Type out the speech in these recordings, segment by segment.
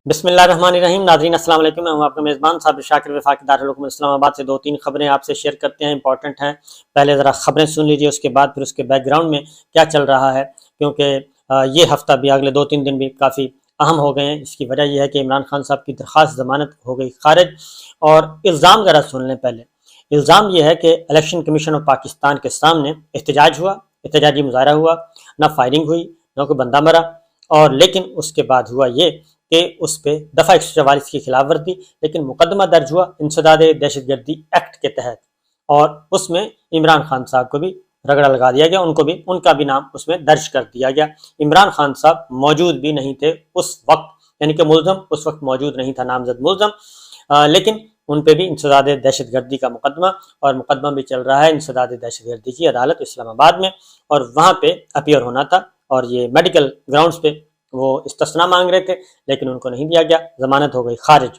بسم اللہ الرحمن الرحیم۔ ناظرین السلام علیکم، میں ہوں آپ کا میزبان صابر شاکر وفاقی دارالحکومت اسلام آباد سے 2-3 خبریں آپ سے شیئر کرتے ہیں، امپورٹنٹ ہیں۔ پہلے ذرا خبریں سن لیجئے، اس کے بعد پھر اس کے بیک گراؤنڈ میں کیا چل رہا ہے، کیونکہ یہ ہفتہ بھی، اگلے 2-3 دن بھی کافی اہم ہو گئے ہیں۔ اس کی وجہ یہ ہے کہ عمران خان صاحب کی درخواست ضمانت ہو گئی خارج، اور الزام ذرا سن لیں۔ پہلے الزام یہ ہے کہ الیکشن کمیشن آف پاکستان کے سامنے احتجاج ہوا، احتجاجی مظاہرہ ہوا، نہ فائرنگ ہوئی، نہ کوئی بندہ مرا، اور لیکن اس کے بعد ہوا یہ کہ اس پہ دفعہ 144 کی خلاف ورزی، لیکن مقدمہ درج ہوا انسداد دہشت گردی ایکٹ کے تحت، اور اس میں عمران خان صاحب کو بھی رگڑا لگا دیا گیا، ان کا بھی نام اس میں درج کر دیا گیا۔ عمران خان صاحب موجود بھی نہیں تھے اس وقت، یعنی کہ ملزم اس وقت موجود نہیں تھا، نامزد ملزم، لیکن ان پہ بھی انسداد دہشت گردی کا مقدمہ، اور مقدمہ بھی چل رہا ہے انسداد دہشت گردی کی عدالت اسلام آباد میں، اور وہاں پہ اپیئر ہونا تھا، اور یہ میڈیکل گراؤنڈز پہ وہ استثناء مانگ رہے تھے، لیکن ان کو نہیں دیا گیا، ضمانت ہو گئی خارج۔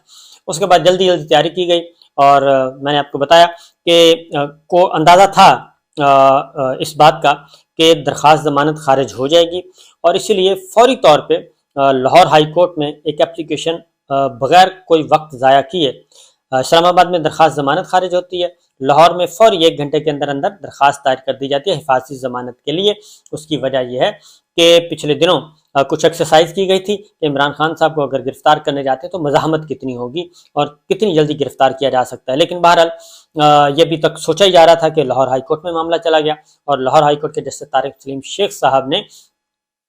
اس کے بعد جلدی تیاری کی گئی، اور میں نے آپ کو بتایا کہ کو اندازہ تھا اس بات کا کہ درخواست ضمانت خارج ہو جائے گی، اور اسی لیے فوری طور پہ لاہور ہائی کورٹ میں ایک اپلیکیشن بغیر کوئی وقت ضائع کیے، اسلام آباد میں درخواست ضمانت خارج ہوتی ہے، لاہور میں فوری 1 گھنٹے کے اندر درخواست دائر کر دی جاتی ہے حفاظتی ضمانت کے لیے۔ اس کی وجہ یہ ہے کہ پچھلے دنوں کچھ ایکسرسائز کی گئی تھی کہ عمران خان صاحب کو اگر گرفتار کرنے جاتے تو مزاحمت کتنی ہوگی اور کتنی جلدی گرفتار کیا جا سکتا ہے، لیکن بہرحال یہ ابھی تک سوچا ہی جا رہا تھا کہ لاہور ہائی کورٹ میں معاملہ چلا گیا، اور لاہور ہائی کورٹ کے جسٹس طارق سلیم شیخ صاحب نے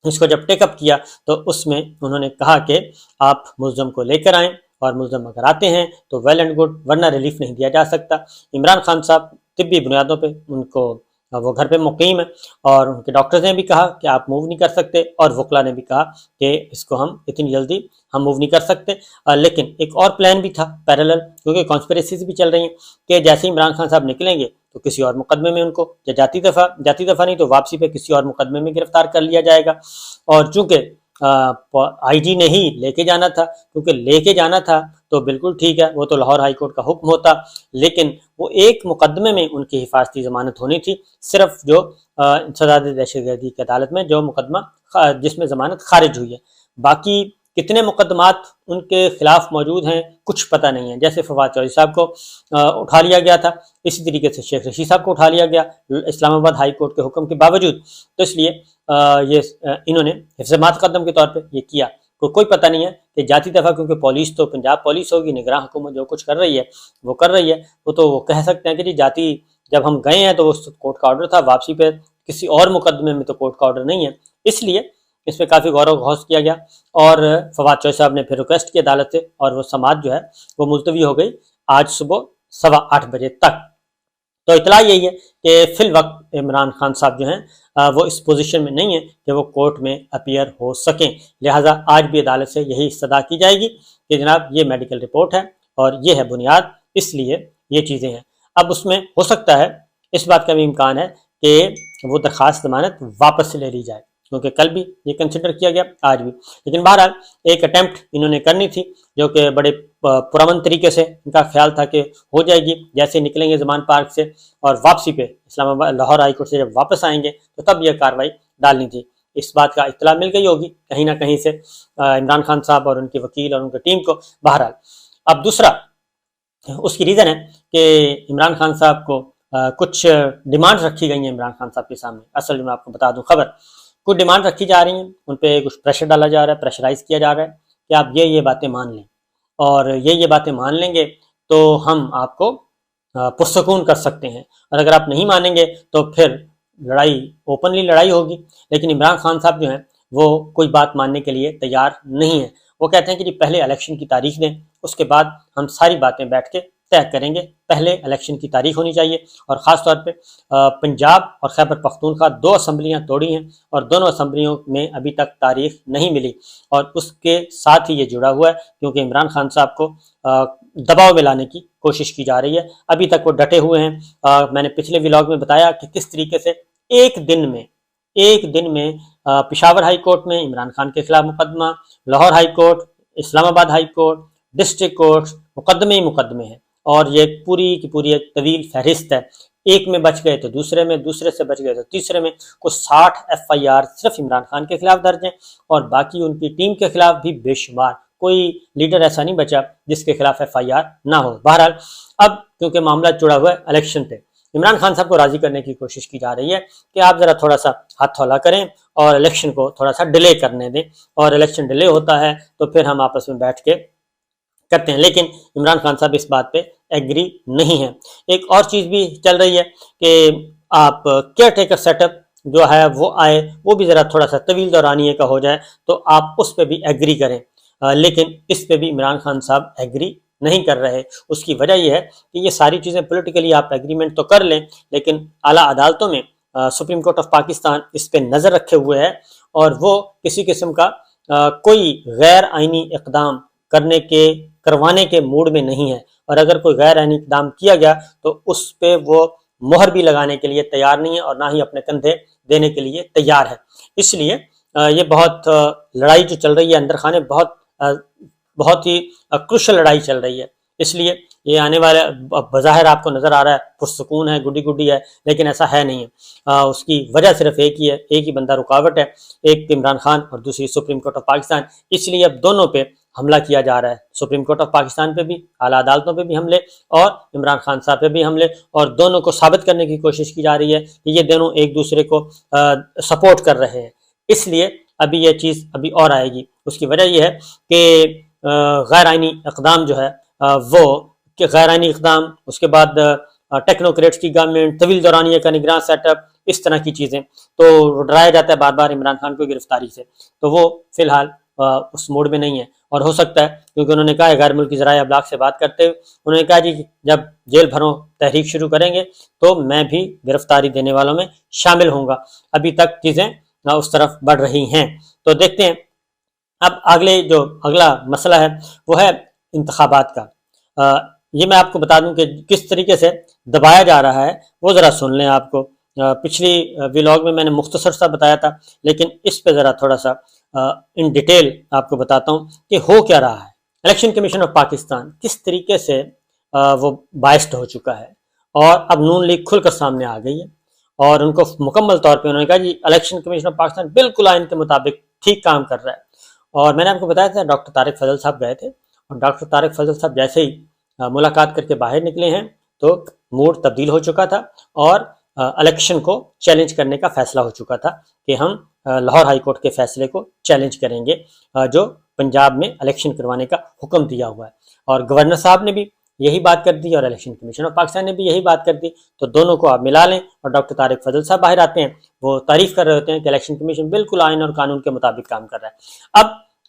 اس کو جب ٹیک اپ کیا تو اس میں انہوں نے کہا کہ آپ ملزم کو لے کر آئیں، اور ملزم اگر آتے ہیں تو ویل اینڈ گڈ، ورنہ ریلیف نہیں دیا جا سکتا۔ عمران خان صاحب طبی بنیادوں پہ ان کو وہ گھر پہ مقیم ہے، اور ان کے ڈاکٹرز نے بھی کہا کہ آپ موو نہیں کر سکتے، اور وکلا نے بھی کہا کہ اس کو ہم اتنی جلدی ہم موو نہیں کر سکتے، لیکن ایک اور پلان بھی تھا پیرالل، کیونکہ کانسپریسیز بھی چل رہی ہیں کہ جیسے عمران خان صاحب نکلیں گے تو کسی اور مقدمے میں ان کو، یا جاتی دفعہ نہیں تو واپسی پہ کسی اور مقدمے میں گرفتار کر لیا جائے گا، اور چونکہ آئی جی نے ہی لے کے جانا تھا، کیونکہ لے کے جانا تھا تو بالکل ٹھیک ہے، وہ تو لاہور ہائی کورٹ کا حکم ہوتا، لیکن وہ ایک مقدمے میں ان کی حفاظتی ضمانت ہونی تھی، صرف جو انسداد دہشت گردی کی عدالت میں جو مقدمہ جس میں ضمانت خارج ہوئی ہے، باقی کتنے مقدمات ان کے خلاف موجود ہیں کچھ پتہ نہیں ہے۔ جیسے فواد چودھری صاحب کو اٹھا لیا گیا تھا، اسی طریقے سے شیخ رشید صاحب کو اٹھا لیا گیا اسلام آباد ہائی کورٹ کے حکم کے باوجود، تو اس لیے یہ انہوں نے حفظ مقدم کے طور پہ یہ کیا، کوئی پتہ نہیں ہے کہ جاتی دفعہ، کیونکہ پولیس تو پنجاب پولیس ہوگی، نگراں حکومت جو کچھ کر رہی ہے وہ کر رہی ہے، وہ تو وہ کہہ سکتے ہیں کہ جی جاتی جب ہم گئے ہیں تو وہ کورٹ کا آرڈر تھا، واپسی پہ کسی اور مقدمے میں تو کورٹ کا آرڈر نہیں ہے، اس لیے اس پہ کافی غور و خوض کیا گیا، اور فواد چودھری صاحب نے پھر ریکویسٹ کی عدالت سے، اور وہ سماعت جو ہے وہ ملتوی ہو گئی آج صبح 8:15 بجے تک۔ تو اطلاع یہی ہے کہ فی الوقت عمران خان صاحب جو ہیں وہ اس پوزیشن میں نہیں ہیں کہ وہ کورٹ میں اپیئر ہو سکیں، لہٰذا آج بھی عدالت سے یہی استدعا کی جائے گی کہ جناب یہ میڈیکل رپورٹ ہے اور یہ ہے بنیاد، اس لیے یہ چیزیں ہیں۔ اب اس میں ہو سکتا ہے، اس بات کا بھی امکان ہے کہ وہ درخواست ضمانت واپس لے لی جائے، کیونکہ کل بھی یہ کنسیڈر کیا گیا، آج بھی، لیکن بہرحال ایک اٹیمپٹ انہوں نے کرنی تھی، جو کہ بڑے پرامن طریقے سے ان کا خیال تھا کہ ہو جائے گی، جیسے نکلیں گے زمان پارک سے اور واپسی پہ اسلام آباد لاہور ہائی کورٹ سے جب واپس آئیں گے تو تب یہ کارروائی ڈالنی تھی۔ اس بات کا اطلاع مل گئی ہوگی کہیں نہ کہیں سے عمران خان صاحب اور ان کے وکیل اور ان کی ٹیم کو۔ بہرحال اب دوسرا اس کی ریزن ہے کہ عمران خان صاحب کو کچھ ڈیمانڈ رکھی گئی ہیں عمران خان صاحب کے سامنے۔ اصل میں آپ کو بتا دوں خبر، کچھ ڈیمانڈ رکھی جا رہی ہیں، ان پہ کچھ پریشر ڈالا جا رہا ہے، پریشرائز کیا جا رہا ہے کہ آپ یہ باتیں مان لیں، اور یہ باتیں مان لیں گے تو ہم آپ کو پرسکون کر سکتے ہیں، اور اگر آپ نہیں مانیں گے تو پھر لڑائی اوپنلی لڑائی ہوگی۔ لیکن عمران خان صاحب جو ہیں وہ کوئی بات ماننے کے لیے تیار نہیں ہیں، وہ کہتے ہیں کہ جی پہلے الیکشن کی تاریخ دیں، اس کے بعد ہم ساری باتیں بیٹھ کے طے کریں گے، پہلے الیکشن کی تاریخ ہونی چاہیے، اور خاص طور پہ پنجاب اور خیبر پختونخوا 2 اسمبلیاں توڑی ہیں، اور دونوں اسمبلیوں میں ابھی تک تاریخ نہیں ملی، اور اس کے ساتھ ہی یہ جڑا ہوا ہے کیونکہ عمران خان صاحب کو دباؤ میں لانے کی کوشش کی جا رہی ہے، ابھی تک وہ ڈٹے ہوئے ہیں۔ میں نے پچھلے ولاگ میں بتایا کہ کس طریقے سے ایک دن میں پشاور ہائی کورٹ میں عمران خان کے خلاف مقدمہ، لاہور ہائی کورٹ، اسلام آباد ہائی کورٹ، ڈسٹرکٹ کورٹ، مقدمے ہی مقدمے ہیں، اور یہ پوری کی پوری ایک طویل فہرست ہے، ایک میں بچ گئے تو دوسرے میں، دوسرے سے بچ گئے تو تیسرے میں، کچھ 60 FIR صرف عمران خان کے خلاف درج ہیں، اور باقی ان کی ٹیم کے خلاف بھی بے شمار، کوئی لیڈر ایسا نہیں بچا جس کے خلاف FIR نہ ہو۔ بہرحال اب کیونکہ معاملہ جڑا ہوا ہے الیکشن پہ، عمران خان صاحب کو راضی کرنے کی کوشش کی جا رہی ہے کہ آپ ذرا تھوڑا سا ہاتھ تھولا کریں اور الیکشن کو تھوڑا سا ڈیلے کرنے دیں، اور الیکشن ڈیلے ہوتا ہے تو پھر ہم آپس میں بیٹھ کے کرتے ہیں۔ لیکن عمران خان صاحب اس بات پہ ایگری نہیں ہیں۔ ایک اور چیز بھی چل رہی ہے کہ آپ کیئر ٹیکر سیٹ اپ جو ہے وہ آئے، وہ بھی ذرا تھوڑا سا طویل دورانیے کا ہو جائے تو آپ اس پہ بھی ایگری کریں، لیکن اس پہ بھی عمران خان صاحب ایگری نہیں کر رہے۔ اس کی وجہ یہ ہے کہ یہ ساری چیزیں پولیٹیکلی آپ ایگریمنٹ تو کر لیں، لیکن اعلیٰ عدالتوں میں سپریم کورٹ آف پاکستان اس پہ نظر رکھے ہوئے ہے، اور وہ کسی قسم کا کوئی غیر آئینی اقدام کروانے کے موڈ میں نہیں ہے، اور اگر کوئی غیر آئینی اقدام کیا گیا تو اس پہ وہ مہر بھی لگانے کے لیے تیار نہیں ہے، اور نہ ہی اپنے کندھے دینے کے لیے تیار ہے۔ اس لیے یہ بہت لڑائی جو چل رہی ہے اندر خانے، بہت ہی کروشل لڑائی چل رہی ہے۔ اس لیے یہ آنے والے بظاہر آپ کو نظر آ رہا ہے پرسکون ہے، گڈی گڈی ہے، لیکن ایسا ہے نہیں ہے۔ اس کی وجہ صرف ایک ہی ہے، ایک ہی بندہ رکاوٹ ہے، ایک عمران خان اور دوسری سپریم کورٹ آف پاکستان۔ اس لیے اب دونوں پہ حملہ کیا جا رہا ہے، سپریم کورٹ آف پاکستان پہ بھی، اعلیٰ عدالتوں پہ بھی حملے، اور عمران خان صاحب پہ بھی حملے، اور دونوں کو ثابت کرنے کی کوشش کی جا رہی ہے کہ یہ دونوں ایک دوسرے کو سپورٹ کر رہے ہیں۔ اس لیے ابھی یہ چیز ابھی اور آئے گی۔ اس کی وجہ یہ ہے کہ غیر آئینی اقدام جو ہے وہ کہ غیر آئینی اقدام، اس کے بعد ٹیکنوکریٹس کی گورنمنٹ، طویل دورانیے کا نگراں سیٹ اپ، اس طرح کی چیزیں، تو ڈرایا جاتا ہے بار بار عمران خان کو گرفتاری سے، تو وہ فی الحال اس موڈ میں نہیں ہے۔ اور ہو سکتا ہے کیونکہ انہوں نے کہا ہے، غیر ملکی ذرائع ابلاغ سے بات کرتے ہوئے انہوں نے کہا جی جب جیل بھروں تحریک شروع کریں گے تو میں بھی گرفتاری دینے والوں میں شامل ہوں گا۔ ابھی تک چیزیں اس طرف بڑھ رہی ہیں، تو دیکھتے ہیں۔ اب اگلا مسئلہ ہے وہ ہے انتخابات کا۔ یہ میں آپ کو بتا دوں کہ کس طریقے سے دبایا جا رہا ہے، وہ ذرا سن لیں۔ آپ کو پچھلی ویلاگ میں نے مختصر سا بتایا تھا، لیکن اس پہ ذرا تھوڑا سا ان ڈیٹیل آپ کو بتاتا ہوں کہ ہو کیا رہا ہے۔ الیکشن کمیشن آف پاکستان کس طریقے سے وہ بائسڈ ہو چکا ہے، اور اب نون لیگ کھل کر سامنے آ گئی ہے، اور ان کو مکمل طور پہ انہوں نے کہا جی الیکشن کمیشن آف پاکستان بالکل آئین کے مطابق ٹھیک کام کر رہا ہے۔ اور میں نے آپ کو بتایا تھا ڈاکٹر طارق فضل صاحب گئے تھے، اور ڈاکٹر طارق فضل صاحب جیسے ہی ملاقات کر کے باہر نکلے ہیں تو موڈ تبدیل ہو چکا تھا، اور الیکشن کو چیلنج کرنے کا فیصلہ ہو چکا تھا کہ ہم لاہور ہائی کورٹ کے فیصلے کو چیلنج کریں گے جو پنجاب میں الیکشن کروانے کا حکم دیا ہوا ہے۔ اور گورنر صاحب نے بھی یہی بات کر دی، اور الیکشن کمیشن آف پاکستان نے بھی یہی بات کر دی، تو دونوں کو آپ ملا لیں، اور ڈاکٹر طارق فضل صاحب باہر آتے ہیں، وہ تعریف کر رہے ہوتے ہیں کہ الیکشن کمیشن بالکل آئین اور قانون کے مطابق کام کر رہا ہے۔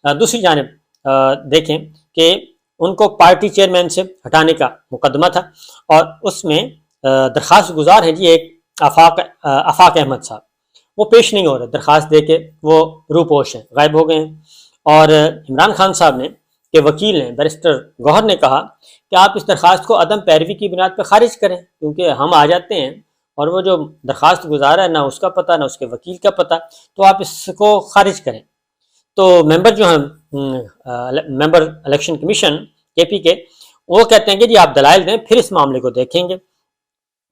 اب دوسری جانب دیکھیں کہ ان کو پارٹی چیئرمین سے ہٹانے کا مقدمہ تھا، اور اس میں درخواست گزار ہیں جی ایک آفاق احمد صاحب، وہ پیش نہیں ہو رہے، درخواست دے کے وہ روپوش ہیں، غائب ہو گئے ہیں۔ اور عمران خان صاحب نے کے وکیل نے بیرسٹر گوہر نے کہا کہ آپ اس درخواست کو عدم پیروی کی بنیاد پہ خارج کریں، کیونکہ ہم آ جاتے ہیں اور وہ جو درخواست گزار ہے نہ اس کا پتہ نہ اس کے وکیل کا پتہ، تو آپ اس کو خارج کریں۔ تو ممبر جو ہیں ممبر الیکشن کمیشن KP کے، وہ کہتے ہیں کہ جی آپ دلائل دیں پھر اس معاملے کو دیکھیں گے۔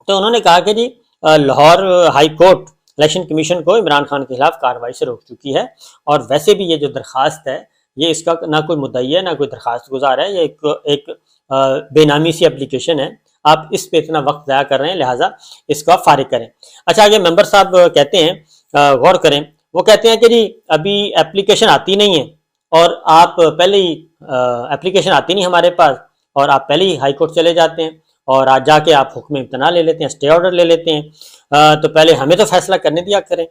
تو انہوں نے کہا کہ جی Lahore high court election commission کو عمران خان کے خلاف کارروائی سے روک چکی ہے، اور ویسے بھی یہ جو درخواست ہے یہ اس کا نہ کوئی مدعی ہے نہ کوئی درخواست گزار ہے، یہ ایک بے نامی سی اپلیکیشن ہے، آپ اس پہ اتنا وقت ضائع کر رہے ہیں، لہٰذا اس کو آپ فارغ کریں۔ اچھا یہ ممبر صاحب کہتے ہیں، غور کریں، وہ کہتے ہیں کہ جی ابھی اپلیکیشن آتی نہیں ہے، اور آپ پہلے ہی اپلیکیشن آتی نہیں ہمارے پاس، اور آپ پہلے ہی ہائی کورٹ چلے جاتے ہیں، اور آج جا کے آپ حکم امتناع لے لیتے ہیں، اسٹے آرڈر لے لیتے ہیں، تو پہلے ہمیں تو فیصلہ کرنے دیا کریں۔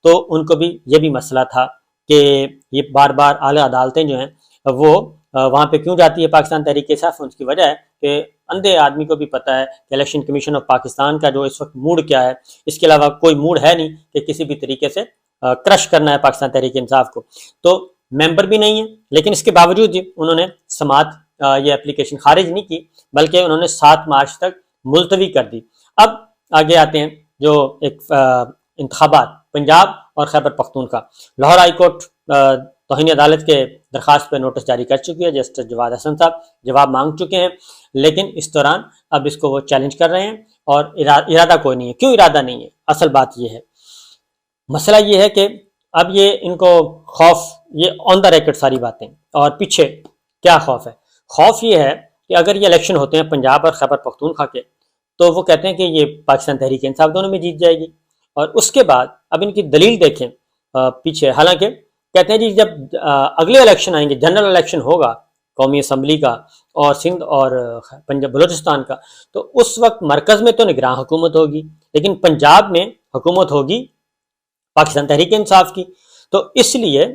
تو ان کو بھی یہ بھی مسئلہ تھا کہ یہ بار بار اعلیٰ عدالتیں جو ہیں وہ وہاں پہ کیوں جاتی ہے پاکستان تحریک انصاف، ان کی وجہ ہے کہ اندھے آدمی کو بھی پتہ ہے کہ الیکشن کمیشن آف پاکستان کا جو اس وقت موڈ کیا ہے، اس کے علاوہ کوئی موڈ ہے نہیں کہ کسی بھی طریقے سے کرش کرنا ہے پاکستان تحریک انصاف کو۔ تو ممبر بھی نہیں ہے، لیکن اس کے باوجود انہوں نے سماعت یہ اپلیکیشن خارج نہیں کی، بلکہ انہوں نے 7 مارچ تک ملتوی کر دی۔ اب آگے آتے ہیں جو ایک انتخابات پنجاب اور خیبر پختونخوا۔ لاہور ہائی کورٹ توہین عدالت کے درخواست پہ نوٹس جاری کر چکی ہے، جسٹس جواد حسن صاحب جواب مانگ چکے ہیں، لیکن اس دوران اب اس کو وہ چیلنج کر رہے ہیں، اور ارادہ کوئی نہیں ہے۔ کیوں ارادہ نہیں ہے؟ اصل بات یہ ہے، مسئلہ یہ ہے کہ اب یہ ان کو خوف، یہ آن دا ریکڈ ساری باتیں، اور پیچھے کیا خوف ہے؟ خوف یہ ہے کہ اگر یہ الیکشن ہوتے ہیں پنجاب اور خیبر پختونخوا کے، تو وہ کہتے ہیں کہ یہ پاکستان تحریک انصاف دونوں میں جیت جائے گی، اور اس کے بعد اب ان کی دلیل دیکھیں پیچھے، حالانکہ کہتے ہیں جی جب اگلے الیکشن آئیں گے، جنرل الیکشن ہوگا قومی اسمبلی کا اور سندھ اور پنجاب بلوچستان کا، تو اس وقت مرکز میں تو نگراں حکومت ہوگی، لیکن پنجاب میں حکومت ہوگی پاکستان تحریک انصاف کی۔ تو اس لیے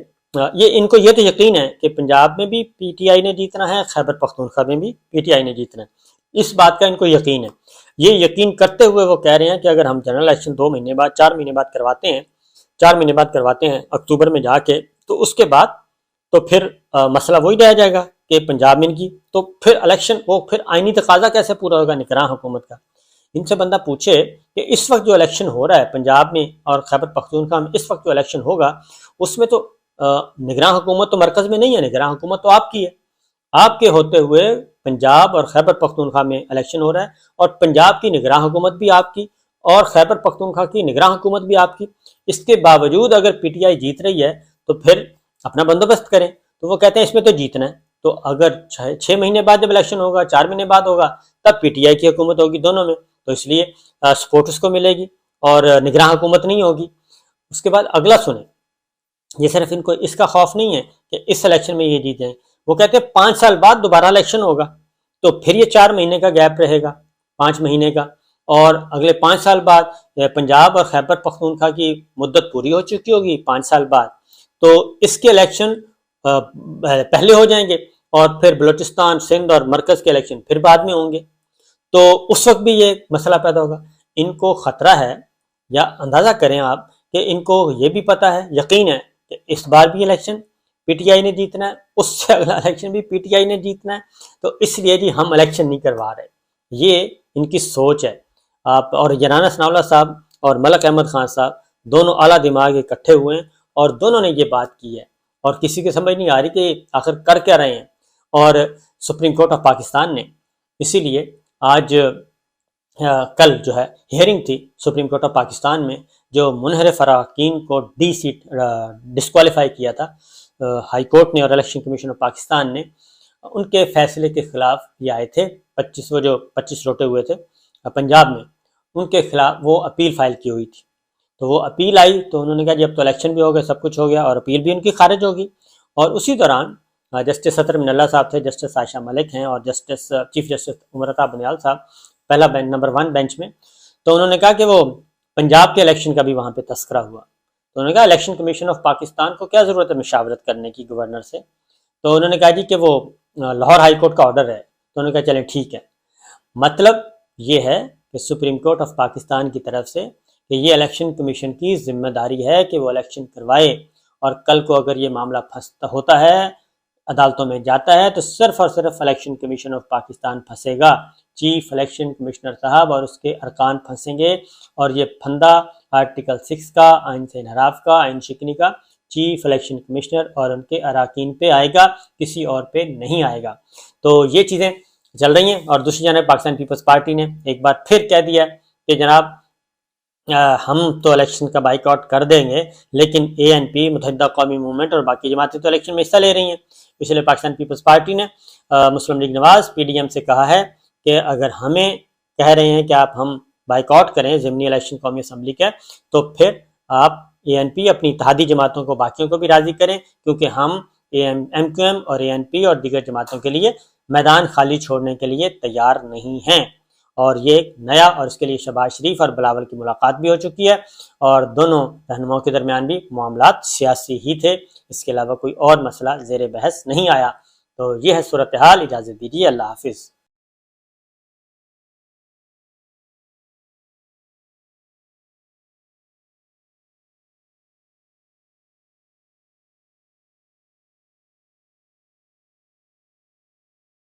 یہ ان کو یہ تو یقین ہے کہ پنجاب میں بھی پی ٹی آئی نے جیتنا ہے، خیبر پختونخوا میں بھی پی ٹی آئی نے جیتنا ہے، اس بات کا ان کو یقین ہے۔ یہ یقین کرتے ہوئے وہ کہہ رہے ہیں کہ اگر ہم جنرل الیکشن 2 مہینے بعد 4 مہینے بعد کرواتے ہیں، 4 مہینے بعد کرواتے ہیں اکتوبر میں جا کے، تو اس کے بعد تو پھر مسئلہ وہی رہ جائے گا کہ پنجاب میں ان کی تو پھر الیکشن، وہ پھر آئینی تقاضا کیسے پورا ہوگا نگراں حکومت کا؟ ان سے بندہ پوچھے کہ اس وقت جو الیکشن ہو رہا ہے پنجاب میں اور خیبر پختونخوا میں، اس وقت جو الیکشن ہوگا اس میں تو نگراں حکومت تو مرکز میں نہیں ہے، نگراں حکومت تو آپ کی ہے، آپ کے ہوتے ہوئے پنجاب اور خیبر پختونخوا میں الیکشن ہو رہا ہے، اور پنجاب کی نگراں حکومت بھی آپ کی اور خیبر پختونخوا کی نگراں حکومت بھی آپ کی، اس کے باوجود اگر پی ٹی آئی جیت رہی ہے تو پھر اپنا بندوبست کریں۔ تو وہ کہتے ہیں اس میں تو جیتنا ہے، تو اگر 6 مہینے بعد جب الیکشن ہوگا، 4 مہینے بعد ہوگا، تب پی ٹی آئی کی حکومت ہوگی دونوں میں، تو اس لیے سپورٹ اس کو ملے گی اور نگراں حکومت نہیں ہوگی۔ اس کے بعد اگلا سنیں، یہ صرف ان کو اس کا خوف نہیں ہے کہ اس الیکشن میں یہ جیتیں، وہ کہتے ہیں 5 سال بعد دوبارہ الیکشن ہوگا، تو پھر یہ 4 مہینے کا گیپ رہے گا، 5 مہینے کا، اور اگلے 5 سال بعد پنجاب اور خیبر پختونخوا کی مدت پوری ہو چکی ہوگی 5 سال بعد، تو اس کے الیکشن پہلے ہو جائیں گے، اور پھر بلوچستان، سندھ اور مرکز کے الیکشن پھر بعد میں ہوں گے، تو اس وقت بھی یہ مسئلہ پیدا ہوگا۔ ان کو خطرہ ہے، یا اندازہ کریں آپ کہ ان کو یہ بھی پتہ ہے، یقین ہے کہ اس بار بھی الیکشن پی ٹی آئی نے جیتنا ہے، اس سے اگلا الیکشن بھی پی ٹی آئی نے جیتنا ہے، تو اس لیے جی ہم الیکشن نہیں کروا رہے، یہ ان کی سوچ ہے۔ آپ اور یارانہ ثناء اللہ صاحب اور ملک احمد خان صاحب دونوں اعلیٰ دماغ اکٹھے ہوئے ہیں اور دونوں نے یہ بات کی ہے، اور کسی کی سمجھ نہیں آ رہی کہ آخر کر کیا رہے ہیں۔ اور سپریم کورٹ آف پاکستان نے اسی لیے آج کل جو ہے ہیئرنگ تھی سپریم کورٹ آف پاکستان میں، جو منحرف اراکین کو ڈسکوالیفائی کیا تھا ہائی کورٹ نے اور الیکشن کمیشن آف پاکستان نے، ان کے فیصلے کے خلاف یہ آئے تھے 25 روٹے ہوئے تھے پنجاب میں، ان کے خلاف وہ اپیل فائل کی ہوئی تھی، تو وہ اپیل آئی تو انہوں نے کہا جی اب تو الیکشن بھی ہو گیا، سب کچھ ہو گیا، اور اپیل بھی ان کی خارج ہوگی۔ اور اسی دوران جسٹس سطر من اللہ صاحب تھے، جسٹس عائشہ ملک ہیں، اور چیف جسٹس عمر عطا بنیال صاحب پہلا بینچ نمبر 1 بینچ میں، تو انہوں نے کہا کہ وہ پنجاب کے الیکشن کا بھی وہاں پہ تذکرہ ہوا، تو انہوں نے کہا الیکشن کمیشن آف پاکستان کو کیا ضرورت ہے مشاورت کرنے کی گورنر سے، تو انہوں نے کہا جی کہ وہ لاہور ہائی کورٹ کا آرڈر ہے، تو انہوں نے کہا چلیں ٹھیک ہے۔ مطلب یہ ہے کہ سپریم کورٹ آف پاکستان کی طرف سے کہ یہ الیکشن کمیشن کی ذمہ داری ہے کہ وہ الیکشن کروائے، اور کل کو اگر یہ معاملہ ہوتا ہے، عدالتوں میں جاتا ہے، تو صرف اور صرف الیکشن کمیشن آف پاکستان پھنسے گا، چیف الیکشن کمشنر صاحب اور اس کے ارکان پھنسیں گے، اور یہ پھندا آرٹیکل 6 کا، آئین سے انحراف کا، آئین شکنی کا، چیف الیکشن کمشنر اور ان کے اراکین پہ آئے گا، کسی اور پہ نہیں آئے گا۔ تو یہ چیزیں چل رہی ہیں، اور دوسری جانب پاکستان پیپلز پارٹی نے ایک بار پھر کہہ دیا کہ جناب ہم تو الیکشن کا بائیک آؤٹ کر دیں گے، لیکن اے این پی، متحدہ قومی موومنٹ اور باقی جماعتیں تو الیکشن میں حصہ لے رہی ہیں۔ اس لیے پاکستان پیپلز پارٹی نے مسلم لیگ نواز پی ڈی ایم سے کہا ہے کہ اگر ہمیں کہہ رہے ہیں کہ آپ ہم بائیک آؤٹ کریں ضمنی الیکشن قومی اسمبلی کے، تو پھر آپ اے این پی اپنی اتحادی جماعتوں کو، باقیوں کو بھی راضی کریں، کیونکہ ہم ایم کیو ایم اور اے این پی اور دیگر جماعتوں کے لیے میدان خالی چھوڑنے کے لیے تیار نہیں ہیں۔ اور یہ ایک نیا، اور اس کے لیے شہباز شریف اور بلاول کی ملاقات بھی ہو چکی ہے، اور دونوں رہنماؤں کے درمیان بھی معاملات سیاسی ہی تھے، اس کے علاوہ کوئی اور مسئلہ زیر بحث نہیں آیا۔ تو یہ ہے صورتحال، اجازت دیجیے، اللہ حافظ۔